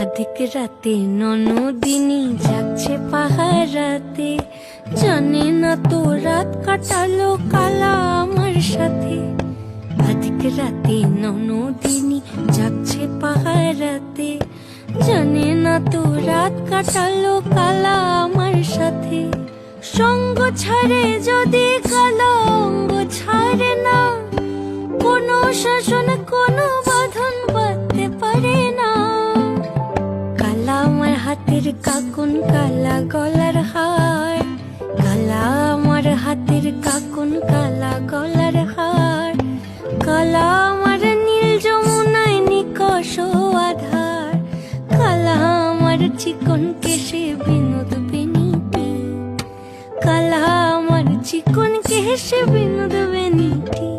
অধিক রাতে ননদিনী যাচ্ছে পাহারাতে, জানে না তো রাত কাটালো কালা আমার সাথে। অধিক রাতে ননদিনী যাচ্ছে পাহারাতে, জানে না তো রাত কাটালো কালা আমার সাথে। সঙ্গ ছাড়ে যদি কালো অঙ্গ ছাড়ে না, কোনো শাসন কোনো বাঁধন বাঁধতে পারে না। কালা আমার হাতের কাকুন কালা গলার হার, কালা আমার হাতের কাকুন কালা গলার হার। কালা আমার নীল যমুনায় নিকষ আধার, কালা আমার চিকন কেশে বিনোদ বেনিটি, কালা আমার চিকন কেশে বিনোদ বেনিটি।